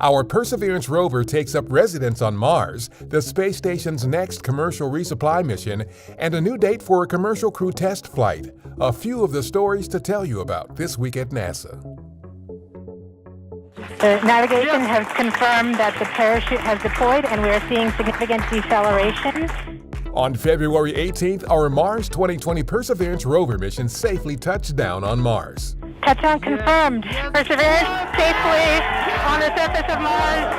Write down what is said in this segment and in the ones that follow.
Our Perseverance rover takes up residence on Mars, the space station's next commercial resupply mission, and a new date for a commercial crew test flight. A few of the stories to tell you about this week at NASA. The navigation has confirmed that the parachute has deployed and we are seeing significant deceleration. On February 18th, our Mars 2020 Perseverance rover mission safely touched down on Mars. Touchdown confirmed. Perseverance safely on the surface of Mars,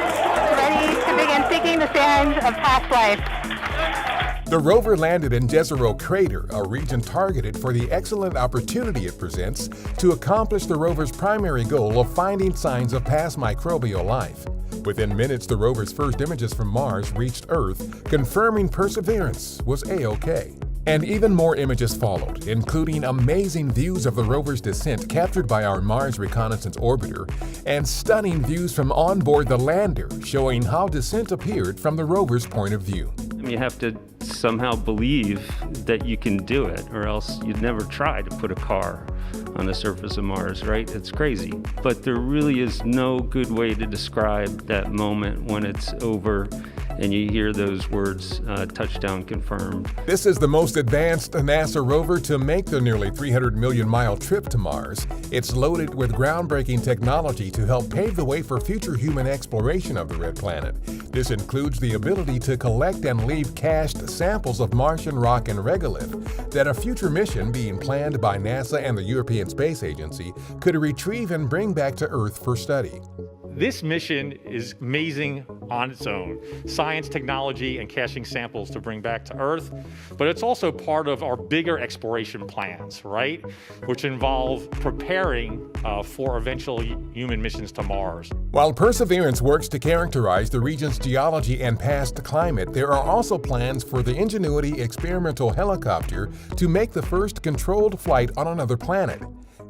ready to begin seeking the signs of past life. The rover landed in Jezero Crater, a region targeted for the excellent opportunity it presents to accomplish the rover's primary goal of finding signs of past microbial life. Within minutes, the rover's first images from Mars reached Earth, confirming Perseverance was A-OK. And even more images followed, including amazing views of the rover's descent captured by our Mars Reconnaissance Orbiter, and stunning views from onboard the lander showing how descent appeared from the rover's point of view. You have to somehow believe that you can do it, or else you'd never try to put a car on the surface of Mars, right? It's crazy. But there really is no good way to describe that moment when it's over and you hear those words, touchdown confirmed. This is the most advanced NASA rover to make the nearly 300 million mile trip to Mars. It's loaded with groundbreaking technology to help pave the way for future human exploration of the red planet. This includes the ability to collect and leave cached samples of Martian rock and regolith that a future mission being planned by NASA and the European Space Agency could retrieve and bring back to Earth for study. This mission is amazing on its own. Science, technology, and caching samples to bring back to Earth. But it's also part of our bigger exploration plans, right? Which involve preparing for eventual human missions to Mars. While Perseverance works to characterize the region's geology and past climate, there are also plans for the Ingenuity experimental helicopter to make the first controlled flight on another planet.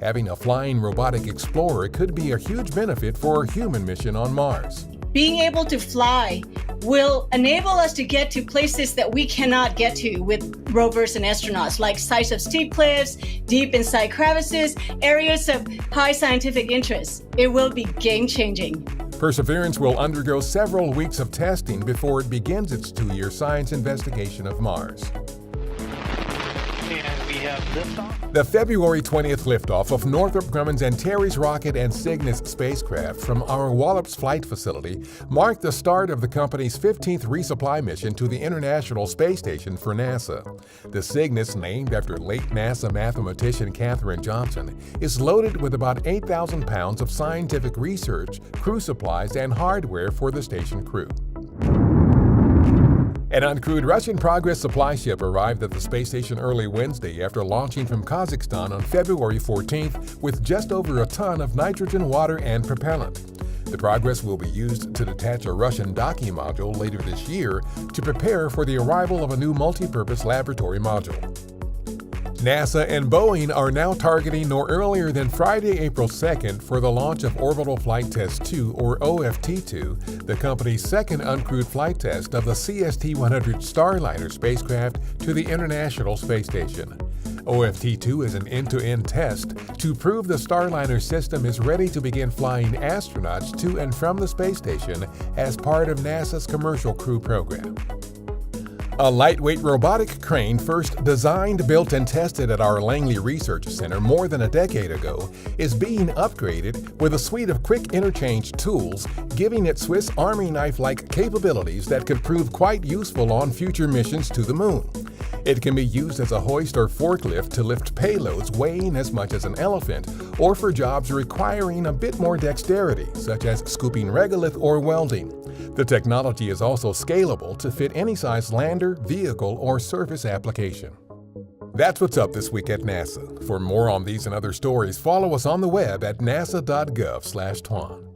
Having a flying robotic explorer could be a huge benefit for a human mission on Mars. Being able to fly will enable us to get to places that we cannot get to with rovers and astronauts, like sites of steep cliffs, deep inside crevices, areas of high scientific interest. It will be game-changing. Perseverance will undergo several weeks of testing before it begins its 2-year science investigation of Mars. The February 20th liftoff of Northrop Grumman's Antares rocket and Cygnus spacecraft from our Wallops flight facility marked the start of the company's 15th resupply mission to the International Space Station for NASA. The Cygnus, named after late NASA mathematician Katherine Johnson, is loaded with about 8,000 pounds of scientific research, crew supplies, and hardware for the station crew. An uncrewed Russian Progress supply ship arrived at the space station early Wednesday after launching from Kazakhstan on February 14th with just over a ton of nitrogen, water, and propellant. The Progress will be used to detach a Russian docking module later this year to prepare for the arrival of a new multi-purpose laboratory module. NASA and Boeing are now targeting no earlier than Friday, April 2nd for the launch of Orbital Flight Test 2, or OFT-2, the company's second uncrewed flight test of the CST-100 Starliner spacecraft to the International Space Station. OFT-2 is an end-to-end test to prove the Starliner system is ready to begin flying astronauts to and from the space station as part of NASA's Commercial Crew program. A lightweight robotic crane first designed, built, and tested at our Langley Research Center more than a decade ago is being upgraded with a suite of quick interchange tools, giving it Swiss Army knife-like capabilities that could prove quite useful on future missions to the Moon. It can be used as a hoist or forklift to lift payloads weighing as much as an elephant, or for jobs requiring a bit more dexterity, such as scooping regolith or welding. The technology is also scalable to fit any size lander, vehicle, or surface application. That's what's up this week at NASA. For more on these and other stories, follow us on the web at nasa.gov/twan.